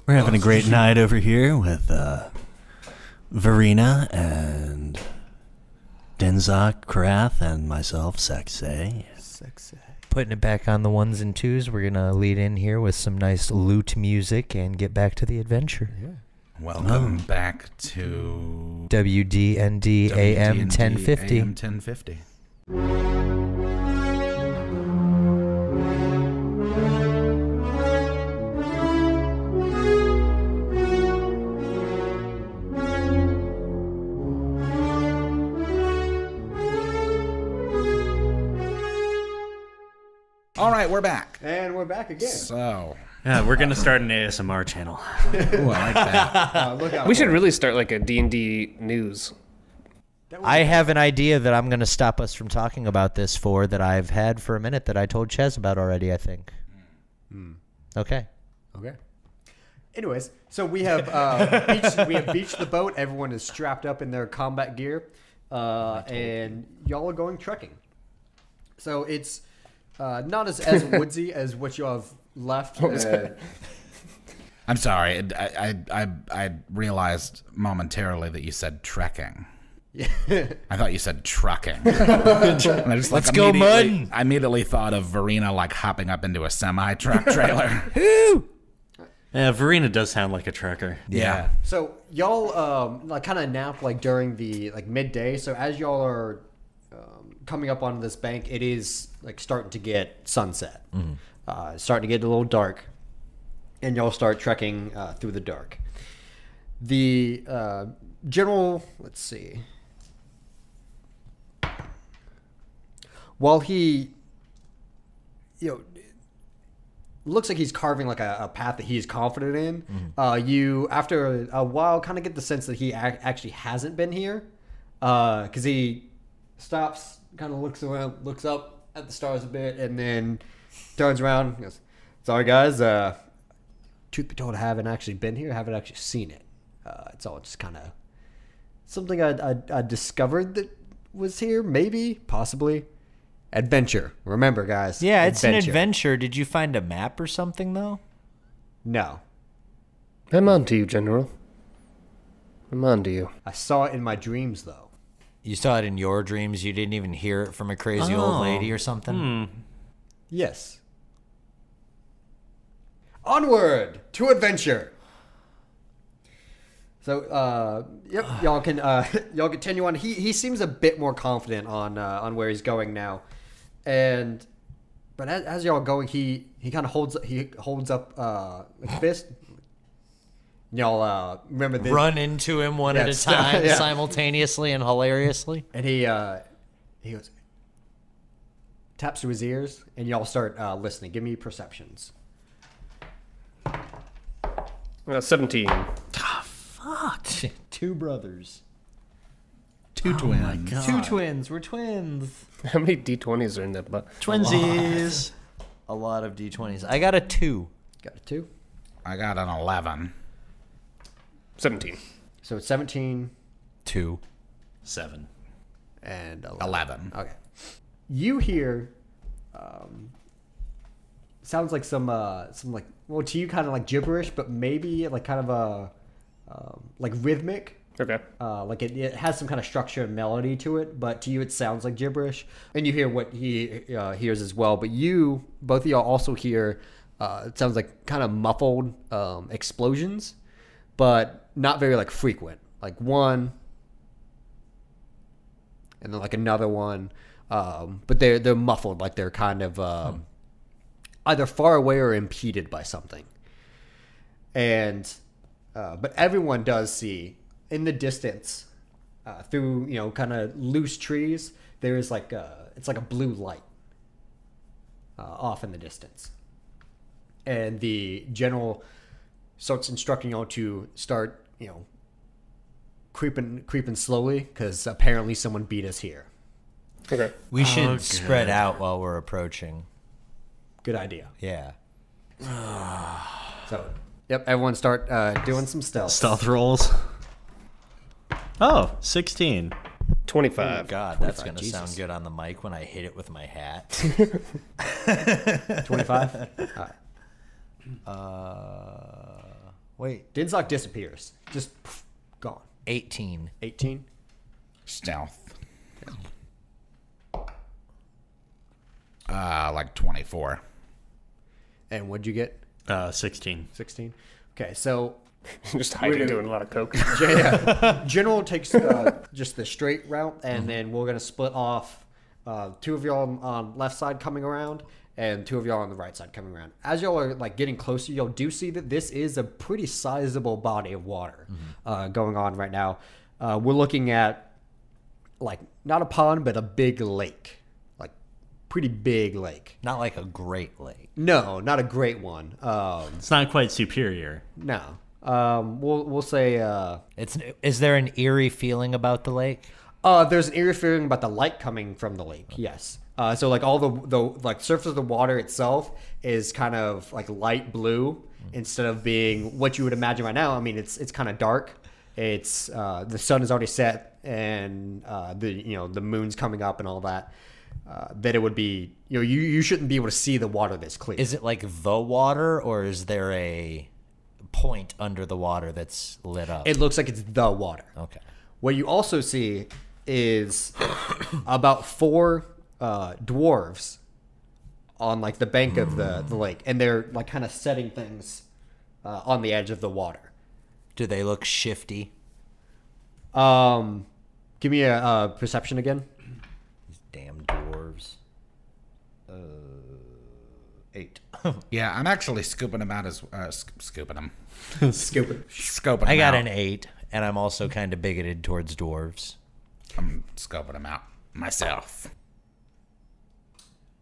We're having a great night over here with Verina and Dinzock, Karath, and myself, Sekt. Putting it back on the ones and twos, we're going to lead in here with some nice lute music and get back to the adventure. Yeah. Welcome back to WDND AM 1050. AM 1050. All right, we're back. And we're back again. So, yeah, we're going to start an ASMR channel. ooh, I like that. Look out We should really start like a D&D news. I have an idea that I'm going to stop us from talking about this that I've had for a minute that I told Chaz about already, I think. Okay. Okay. Anyways, so we have beached the boat. Everyone is strapped up in their combat gear, and y'all are going trekking. So it's not as woodsy as what you have left. I'm sorry. I realized momentarily that you said trekking. Yeah. I thought you said trucking. And I just, Let's go, Mann. I immediately thought of Verina like hopping up into a semi-truck trailer. Yeah, Verina does sound like a trucker. Yeah. So y'all like kind of nap like during the like midday. So as y'all are coming up on this bank, it is like starting to get sunset. Starting to get a little dark, and y'all start trekking through the dark. The general, let's see. While he, looks like he's carving like a path that he is confident in. You, after a while, kind of get the sense that he actually hasn't been here, because he stops, kind of looks around, looks up at the stars a bit, and then turns around and goes, "Sorry, guys. Truth be told, I haven't actually been here. I haven't actually seen it. It's all just kind of something I discovered that was here, maybe, possibly." Adventure. Remember, guys. Yeah, it's an adventure. Did you find a map or something, though? No. I'm on to you, General. I'm on to you. I saw it in my dreams, though. You saw it in your dreams? You didn't even hear it from a crazy old lady or something? Yes. Onward to adventure. So, yep, y'all continue on. He seems a bit more confident on where he's going now, but as y'all going, he kind of holds up a fist. Y'all remember this? Run into him one at a time, simultaneously and hilariously. And he goes, taps to his ears, and y'all start listening. Give me perceptions. 17. Fuck. Two brothers. Two twins. Two twins. We're twins. How many D20s are in that butt? Twinsies. A lot of D20s. I got a 2. Got a 2. I got an 11. 17. So it's 17. 2. 7. And 11. Okay. You hear sounds like some like, well, to you kind of like gibberish, but maybe like kind of a like rhythmic. Okay. Like it has some kind of structure and melody to it, but to you it sounds like gibberish. And you hear what he hears as well. But both of y'all also hear, it sounds like kind of muffled explosions, but not very like frequent. Like one, and then like another one. But they're muffled, like they're kind of either far away or impeded by something. And but everyone does see in the distance, through kind of loose trees, there is like it's like a blue light off in the distance, and the general starts instructing y'all to start creeping slowly, because apparently someone beat us here. Okay. We should spread out while we're approaching. Good idea. Yeah. So, yep, everyone start doing some Stealth rolls. Oh, 16. 25. Oh, God, 25, that's going to Jesus. sound good on the mic when I hit it with my hat. 25? All right. Wait. Dinzock disappears. Just gone. 18. 18. Stealth. Like 24. And what'd you get? 16. 16. Okay, so Just hiding doing a lot of coke. General takes just the straight route, and then we're gonna split off. 2 of y'all on left side coming around, and 2 of y'all on the right side coming around. As y'all are like getting closer, y'all do see that this is a pretty sizable body of water going on right now. We're looking at like not a pond, but a big lake, like pretty big lake. Not like a great lake. No, not a great one. It's not quite superior. No. We'll say Is there an eerie feeling about the lake? there's an eerie feeling about the light coming from the lake. Yes. So like all the like surface of the water itself is kind of like light blue instead of being what you would imagine right now. I mean, it's kind of dark. It's the sun is already set and the moon's coming up and all that. That it would be you shouldn't be able to see the water this clear. Is it like the water, or is there a point under the water that's lit up? It looks like it's the water. Okay. What you also see is about 4 dwarves on like the bank of the lake, and they're like kind of setting things on the edge of the water. Do they look shifty? Give me a perception again. These damn dwarves. 8. Yeah, I'm actually scooping them out as scooping them. Stupid. Scoping I got them an out. 8, and I'm also kind of bigoted towards dwarves. I'm scoping them out myself.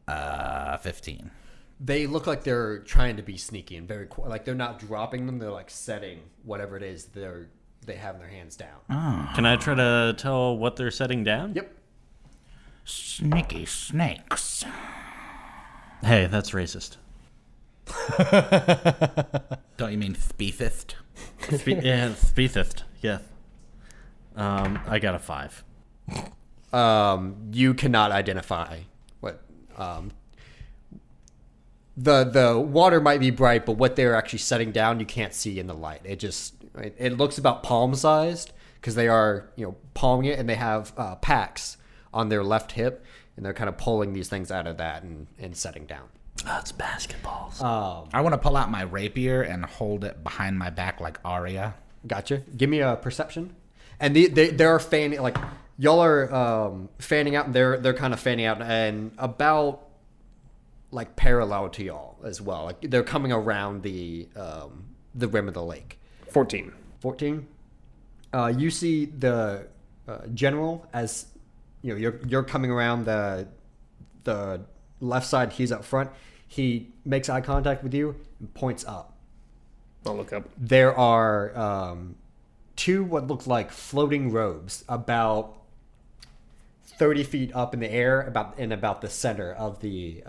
15. They look like they're trying to be sneaky and very like they're not dropping them. They're like setting whatever it is they have in their hands down. Can I try to tell what they're setting down? Yep. Sneaky snakes. Hey, that's racist. Don't you mean thbeethist? Yeah, Speethist. Yeah. I got a 5. You cannot identify what the water might be bright, but what they're actually setting down you can't see in the light. It looks about palm sized because they are palming it, and they have packs on their left hip, and they're kind of pulling these things out of that and setting down. That's basketballs. I want to pull out my rapier and hold it behind my back like Arya. Gotcha. Give me a perception. And they're fanning, like y'all are fanning out, and they're kind of fanning out and about like parallel to y'all as well. Like they're coming around the rim of the lake. 14. 14. You see the general as you're coming around the left side. He's up front. He makes eye contact with you and points up. I'll look up. There are 2 what look like floating robes about 30 feet up in the air, about the center of the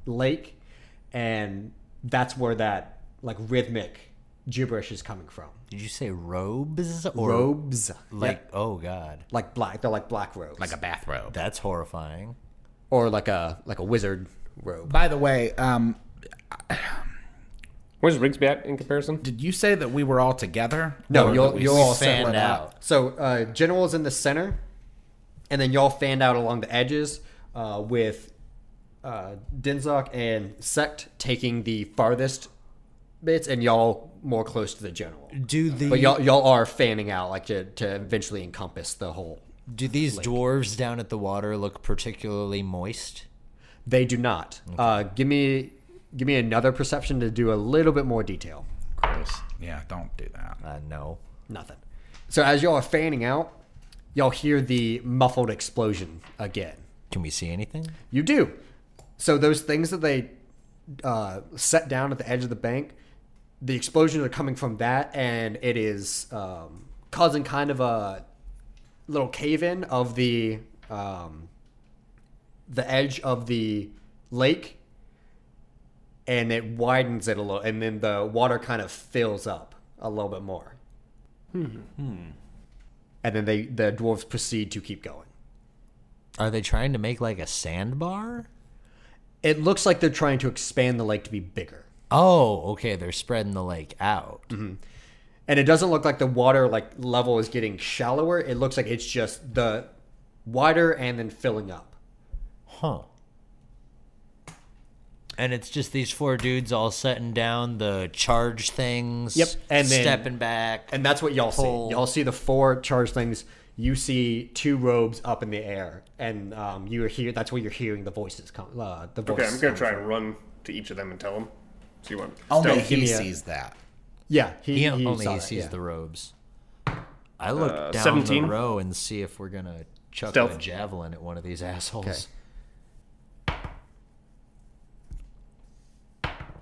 lake, and that's where that like rhythmic gibberish is coming from. Did you say robes? Or Robes, Like, Yep. oh god, like black. They're like black robes, Like a bathrobe. that's horrifying. or like a wizard robe. By the way, Where's Rigsby at in comparison? did you say that we were all together? No, Or you're that we all fanned split out. So general is in the center, and then y'all fanned out along the edges with Dinzock and Sekt taking the farthest bits, and y'all more close to the general. But y'all are fanning out like to eventually encompass the whole. Do these dwarves down at the water look particularly moist? They do not. Give me another perception to do a little bit more detail. Gross. Yeah, don't do that. No. Nothing. So as y'all are fanning out, y'all hear the muffled explosion again. Can we see anything? You do. So those things that they set down at the edge of the bank, the explosions are coming from that, and it is causing kind of a little cave-in of the edge of the lake, and it widens it a little, and then the water kind of fills up a little bit more. And then the dwarves proceed to keep going. Are they trying to make like a sandbar? It looks like they're trying to expand the lake to be bigger. Oh, okay. They're spreading the lake out. And it doesn't look like the water level is getting shallower. It looks like it's just the wider and then filling up. Huh. And it's just these 4 dudes all setting down the charge things. Yep. And then stepping back. And that's what y'all see. Y'all see the 4 charge things. You see 2 robes up in the air, and you hear. That's where you're hearing the voices come. The voices. Okay, I'm gonna try and run to each of them and tell them. So you want? Only stealth? he sees that. Yeah, He saw only that, sees yeah. the robes. I look down 17. the row and see if we're going to chuck Stealth. a javelin at one of these assholes.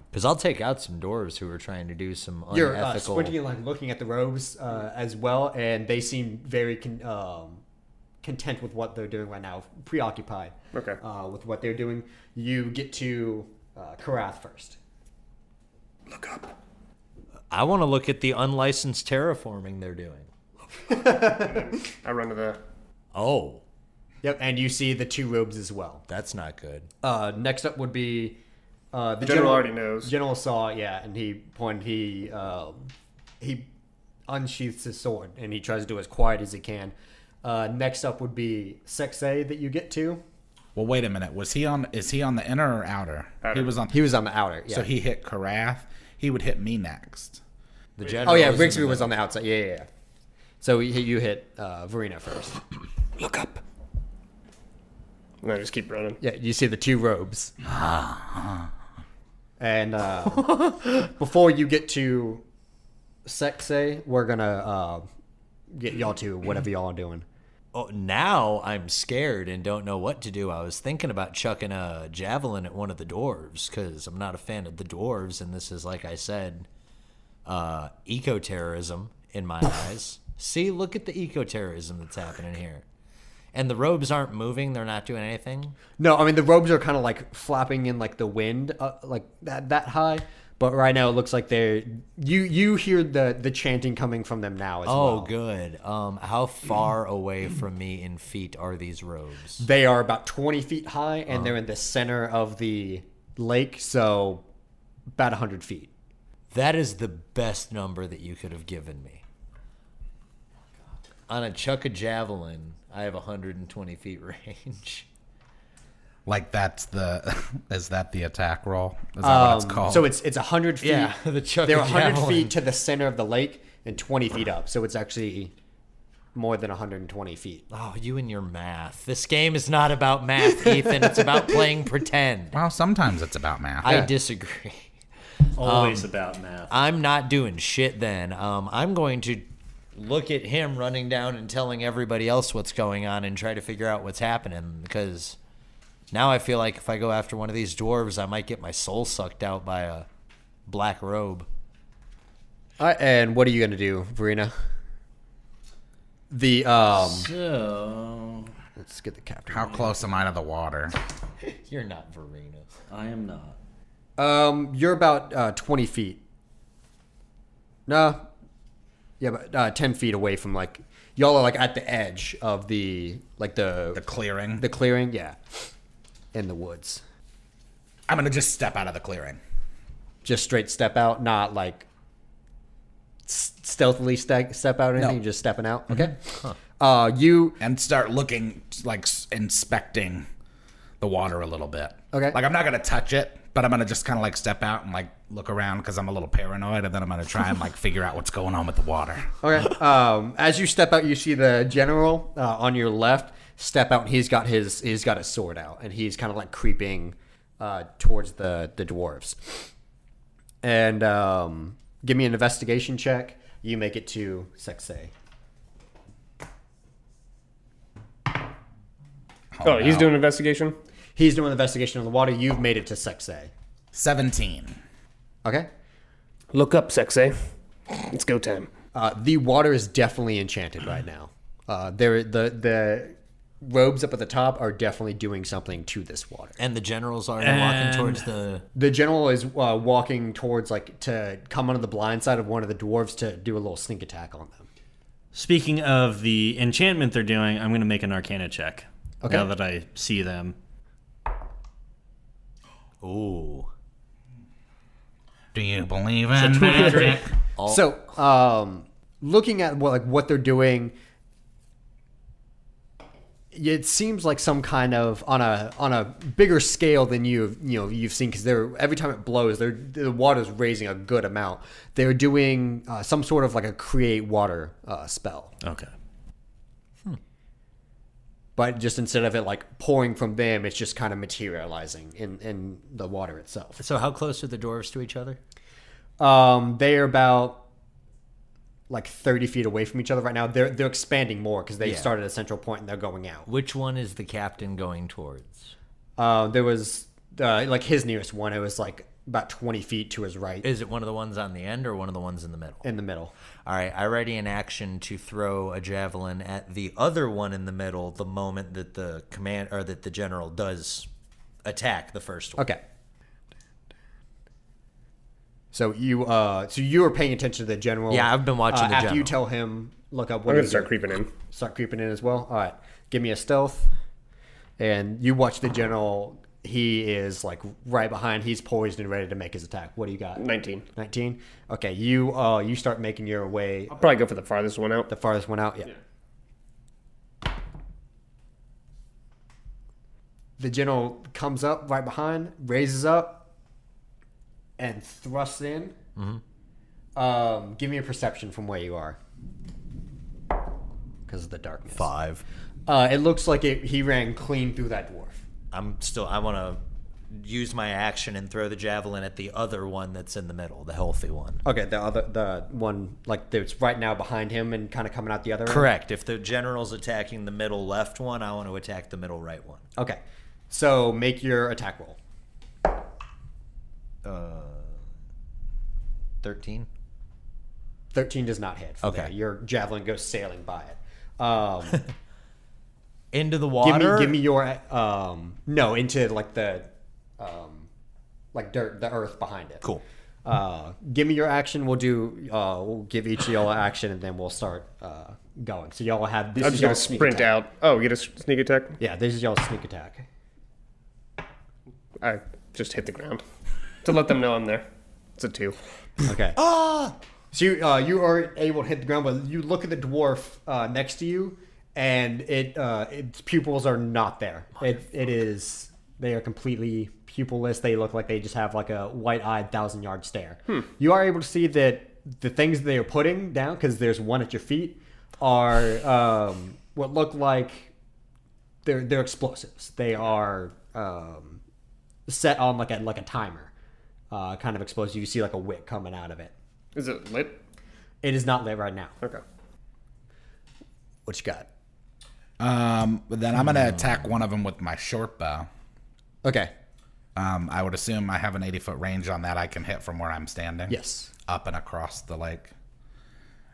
Because I'll take out some dwarves who are trying to do some You're unethical... squinting and looking at the robes as well, and they seem very content with what they're doing right now, preoccupied Okay. with what they're doing. You get to Karath first. Look up. I want to look at the unlicensed terraforming they're doing. I run to the. Oh, Yep, and you see the 2 robes as well. that's not good. Next up would be the general already knows. General saw, yeah, and he unsheaths his sword and he tries to do as quiet as he can. Next up would be Sekt that you get to. Well, wait a minute. Is he on the inner or outer? Outer. He was on the outer. Yeah. So he hit Karath. He would hit me next. The general Oh yeah, is in Rigsby the was on the outside. Yeah. So you hit Verina first. Look up. And I just keep running. Yeah, you see the 2 robes. And before you get to Sekt, we're gonna get y'all to whatever y'all are doing. Oh, now I'm scared and don't know what to do. I was thinking about chucking a javelin at one of the dwarves because I'm not a fan of the dwarves, and this is, like I said, eco-terrorism in my eyes. See, look at the eco-terrorism that's happening here. And the robes aren't moving; they're not doing anything. No, I mean the robes are kind of like flapping in like the wind, like that high. But right now it looks like they're you hear the chanting coming from them now as well. Oh, good. How far away from me in feet are these robes? They are about 20 feet high, and they're in the center of the lake, so about 100 feet. That is the best number that you could have given me. On a chuck a javelin, I have 120 feet range. Like is that the attack roll? Is that what it's called? So it's 100 feet. Yeah, the chuck They're a 100 javelin. feet to the center of the lake and 20 feet up. So it's actually more than 120 feet. Oh, you and your math. This game is not about math, Ethan. It's about playing pretend. Well, sometimes it's about math. I disagree. Always about math. I'm not doing shit then. I'm going to look at him running down and telling everybody else what's going on and try to figure out what's happening, because now I feel like if I go after one of these dwarves, I might get my soul sucked out by a black robe. All right, and what are you going to do, Verina? So Let's get the captain. How close am I to the water? You're not Verina. I am not. You're about 20 feet. No. Yeah, but 10 feet away from y'all are at the edge of the clearing. The clearing, yeah. In the woods. I'm gonna just step out of the clearing. Just straight step out, not stealthily step out or anything, just stepping out. Okay. You And start looking, inspecting the water a little bit. Okay. I'm not gonna touch it, but I'm gonna just kind of step out and look around because I'm a little paranoid, and then I'm gonna try and figure out what's going on with the water. Okay. As you step out, you see the general on your left step out, and he's got his sword out, and he's kind of creeping towards the dwarves. And give me an investigation check. You make it to Sekt. Oh, he's doing an investigation? He's doing an investigation on the water. You've made it to Sekt. 17. Okay. Look up, Sekt. It's go time. The water is definitely enchanted right now. The robes up at the top are definitely doing something to this water. And the general's already walking towards the... The general is walking towards to come onto the blind side of one of the dwarves to do a little sneak attack on them. Speaking of the enchantment they're doing, I'm going to make an Arcana check. Okay. Now that I see them. Ooh. Do you believe in magic? So, looking at what they're doing, it seems like some kind of on a bigger scale than you've seen, because every time it blows, the water's raising a good amount. They're doing some sort of like a create water spell. Okay. But just instead of it like pouring from them, it's just kind of materializing in the water itself. So how close are the dwarves to each other? They are about like 30 feet away from each other right now. They're expanding more because they started at a central point and they're going out. Which one is the captain going towards? There was like his nearest one. It was like about 20 feet to his right. Is it one of the ones on the end or one of the ones in the middle? In the middle. All right, I ready an action to throw a javelin at the other one in the middle the moment that the the general does attack the first one. Okay. So you were paying attention to the general. Yeah, I've been watching the after general. you tell him, look up what I'm gonna he's start doing. creeping in. Start creeping in as well. All right, give me a stealth, and you watch the general. He is like right behind. He's poised and ready to make his attack. What do you got? 19. 19. Okay, you start making your way. I'll probably go for the farthest one out. The farthest one out. Yeah. The general comes up right behind, raises up, and thrusts in. Mm-hmm. Give me a perception from where you are, because of the darkness. 5. It looks like he ran clean through that dwarf. I want to use my action and throw the javelin at the other one that's in the middle, the healthy one. Okay, the one like that's right now behind him and kind of coming out the other end? Correct. If the general's attacking the middle left one, I want to attack the middle right one. Okay, so make your attack roll. 13. 13 does not hit. Okay. There. Your javelin goes sailing by it. Into the water? Give me your no, into like the like dirt, the earth behind it. Cool. Give me your action. We'll give each of y'all an action, and then we'll start going. So y'all have this. I'm just gonna sprint out. Oh, get a sneak attack? Yeah, this is y'all's sneak attack. I just hit the ground to let them know I'm there. It's a 2. Okay. So you are able to hit the ground, but you look at the dwarf next to you, and its pupils are not there. They are completely pupilless. They look like they just have like a white-eyed 1,000-yard stare. You are able to see that the things they are putting down, because there's one at your feet, are what look like they're explosives. They are set on like a timer, kind of explosive. You see like a wick coming out of it. Is it lit? It is not lit right now. Okay. What you got? Then I'm gonna attack one of them with my short bow. Okay. I would assume I have an 80-foot range on that. I can hit from where I'm standing. Yes. Up and across the lake.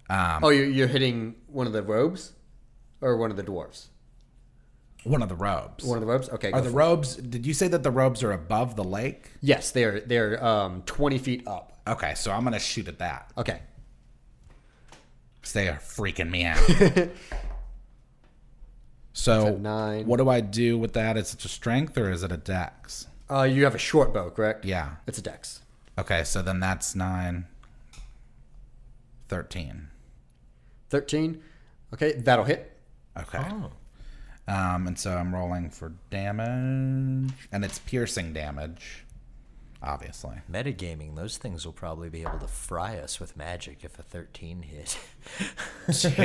You're hitting one of the robes, or one of the dwarves? One of the robes. One of the robes. Okay. Are the robes? Did you say that the robes are above the lake? Yes, they're 20 feet up. Okay, so I'm gonna shoot at that. Okay. 'Cause they are freaking me out. So That's a 9. what do I do with that? Is it a strength or is it a dex? You have a short bow, correct? Yeah. It's a dex. Okay, so then that's 9, 13. 13. Okay, that'll hit. Okay. And so I'm rolling for damage, and it's piercing damage, obviously. Metagaming, those things will probably be able to fry us with magic if a 13 hit. 2.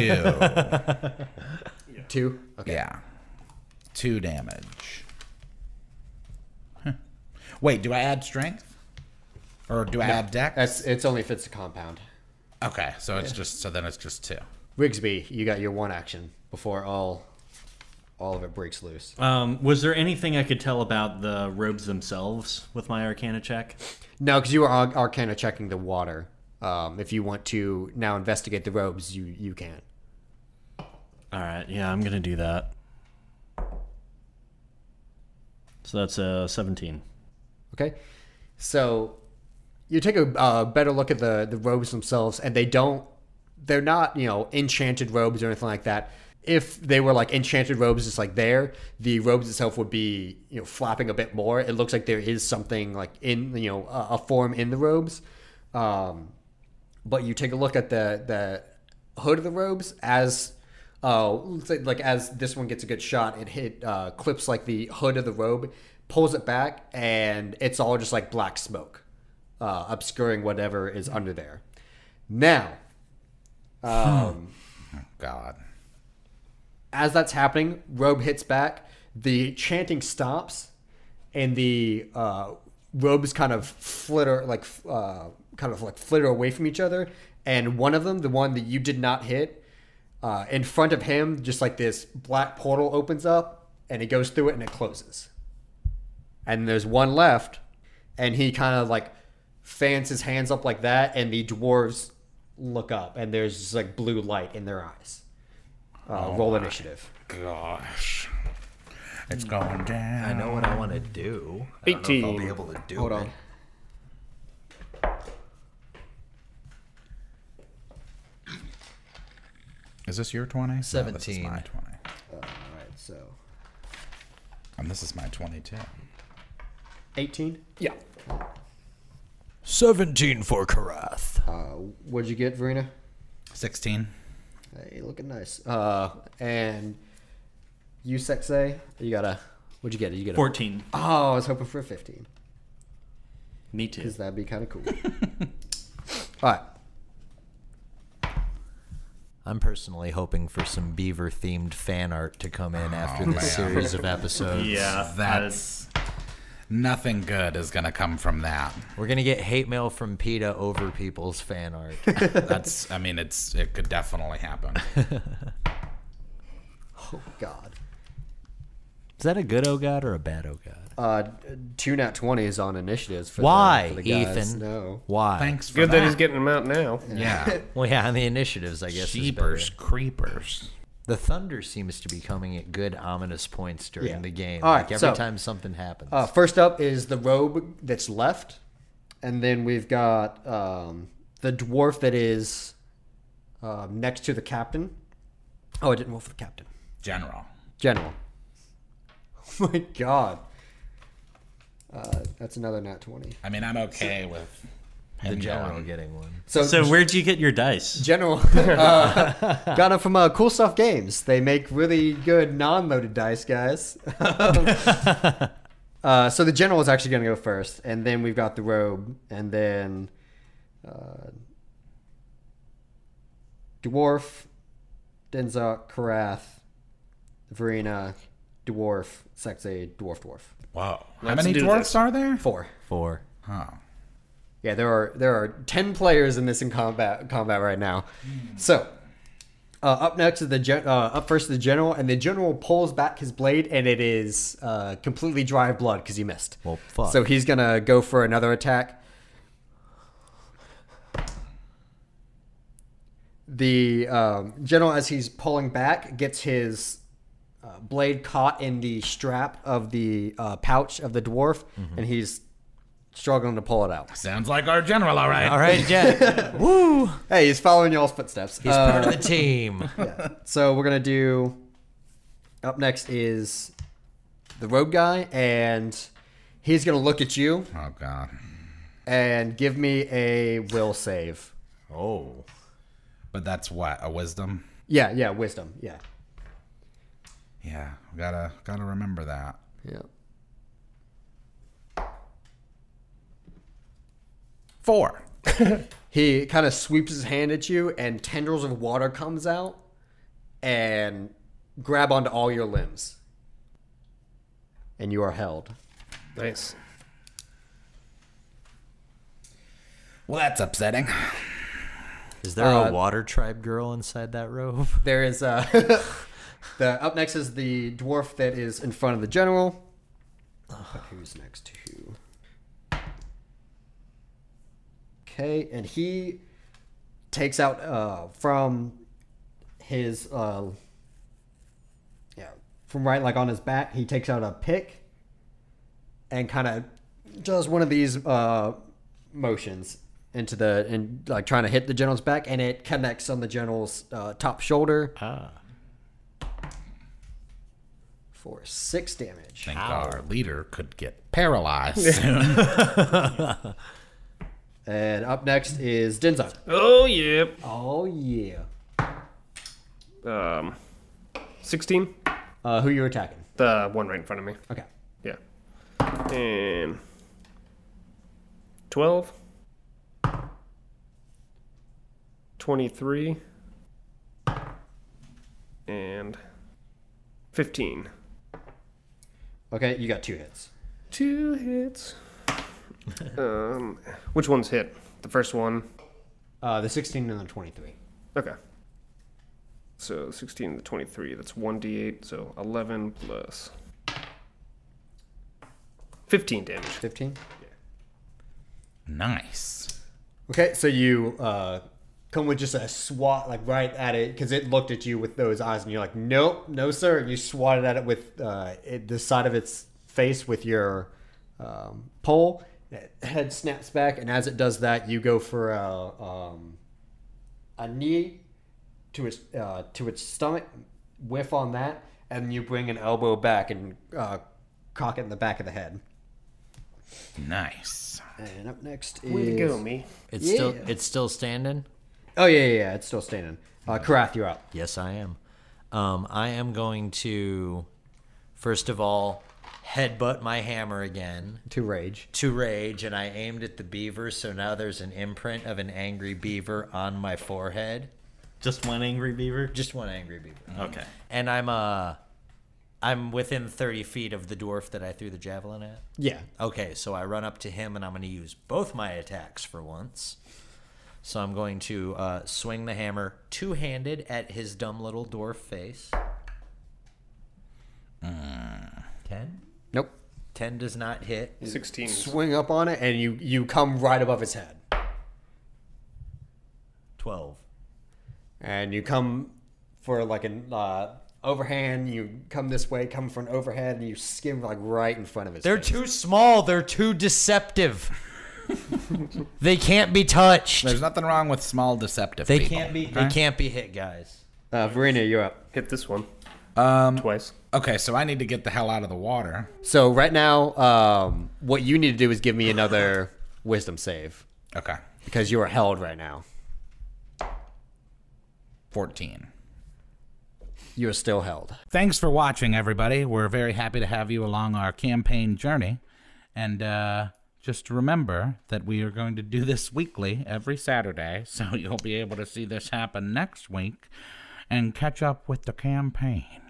2. Okay. Yeah. 2 damage. Huh. Wait, do I add strength? Or do I add dex? It's only if it's a compound. Okay, so it's then it's just 2. Rigsby, you got your one action before all of it breaks loose. Was there anything I could tell about the robes themselves with my Arcana check? No, because you are Arcana checking the water. If you want to now investigate the robes, you can. All right, yeah, I'm gonna do that. So that's a 17. Okay, so you take a better look at the robes themselves, and they're not enchanted robes or anything like that. If they were like enchanted robes, just like the robes itself would be flapping a bit more. It looks like there is something like in a form in the robes, But you take a look at the hood of the robes as as this one gets a good shot, it clips like the hood of the robe, pulls it back, and it's all just like black smoke, obscuring whatever is under there. Now, Oh God. as that's happening, robe hits back, the chanting stops, and the robes kind of flitter flitter away from each other. And one of them, the one that you did not hit, in front of him, just like this black portal opens up, and he goes through it, and it closes. And there's one left, and he kind of like fans his hands up like that, and the dwarves look up, and there's just like blue light in their eyes. Roll initiative. Gosh. It's going down. I know what I want to do. I don't know if I'll be able to do Hold it. on. Is this your 20? No, 17. this is my 20. All right, so And this is my 22. 18. Yeah. 17 for Karath. What'd you get, Verina? 16. Hey, looking nice. And you, Sekt, you got what'd you get? Did you get 14. Oh, I was hoping for a 15. Me too. Because that'd be kind of cool. All right. I'm personally hoping for some beaver-themed fan art to come in after this man. series of episodes. Yeah, That's nothing good is gonna come from that. We're gonna get hate mail from PETA over people's fan art. That's. I mean, it could definitely happen. Oh, God. Is that a good oh god or a bad oh god? 2 nat 20s on initiatives. For Why, for the guys. Ethan? No. Why? Thanks for Good that he's getting them out now. Yeah. Well, yeah, on the initiatives, I guess. is better. Sheepers, creepers. The thunder seems to be coming at good ominous points during Yeah. the game. All right, like every so- time something happens. First up is the robe that's left. And then we've got the dwarf that is next to the captain. Oh, I didn't roll for the captain. General. General. Oh, my God. That's another nat 20. I mean, I'm okay with the him general going. getting one. So where'd you get your dice? General got them from Cool Stuff Games. They make really good non-loaded dice, guys. So the general is actually going to go first, and then we've got the robe, and then dwarf, Dinzock, Karath, Verina, dwarf, Sekt, dwarf. Whoa. How Let's many do dwarves this. are there? 4. 4. Oh. Yeah, there are 10 players in this in combat right now. So, up next is up first is the general, and the general pulls back his blade, and it is completely dry of blood because he missed. Well, fuck. So he's gonna go for another attack. The general, as he's pulling back, gets his blade caught in the strap of the pouch of the dwarf, and he's struggling to pull it out. Sounds like our general, all right. All right, Jet. Woo! Hey, he's following y'all's footsteps. He's part of the team. So we're gonna do. Up next is the rogue guy, and he's gonna look at you Oh, God. and give me a will save. Oh. But that's what? A wisdom? Yeah, wisdom. Yeah. Yeah. Gotta remember that. Yeah. 4. He kind of sweeps his hand at you, and tendrils of water comes out and grab onto all your limbs, and you are held. Nice. Well, that's upsetting. Is there a water tribe girl inside that robe? There is up next is the dwarf that is in front of the general. Who's next to who? Okay, and he takes out from his from right like on his back, he takes out a pick and kind of does one of these motions into like trying to hit the general's back, and it connects on the general's top shoulder for 6 damage. Think our leader could get paralyzed soon. And up next is Dinzock. Oh, yeah. Oh, yeah. 16. Who you attacking? The one right in front of me. Okay. Yeah. And 12. 23. And 15. Okay, you got 2 hits. 2 hits. Which one's hit? The first one? The 16 and the 23. Okay. So 16 to 23, that's 1d8, so 11 plus 15 damage. 15? Nice. Okay, so you come with just a swat, like right at it, because it looked at you with those eyes, and you're like, nope, no sir. And you swatted at it with the side of its face with your pole. Head snaps back, and as it does that, you go for a knee to its stomach, whiff on that, and you bring an elbow back and cock it in the back of the head. Nice. And up next is... Way to go, me. It's still standing? Oh, yeah, it's still standing. Karath, you're up. Yes, I am. I am going to, first of all, headbutt my hammer again. To rage. And I aimed at the beaver, so now there's an imprint of an angry beaver on my forehead. Just one angry beaver? Just one angry beaver. Okay. And I'm within 30 feet of the dwarf that I threw the javelin at? Yeah. Okay, so I run up to him, and I'm going to use both my attacks for once. So I'm going to swing the hammer two-handed at his dumb little dwarf face. 10? Nope. 10 does not hit. 16. Swing up on it, and you come right above his head. 12. And you come for like an overhand. You come this way, come for an overhead, and you skim like right in front of his They're face. too small. They're too deceptive. They can't be touched. There's nothing wrong with small deceptive They people. can't be. Okay? They can't be hit, guys. Verina, you're up. Hit this one. Twice. Okay, so I need to get the hell out of the water. So right now, what you need to do is give me another wisdom save. Okay. Because you are held right now. 14. You are still held. Thanks for watching, everybody. We're very happy to have you along our campaign journey. And just remember that we are going to do this weekly every Saturday, so you'll be able to see this happen next week and catch up with the campaign.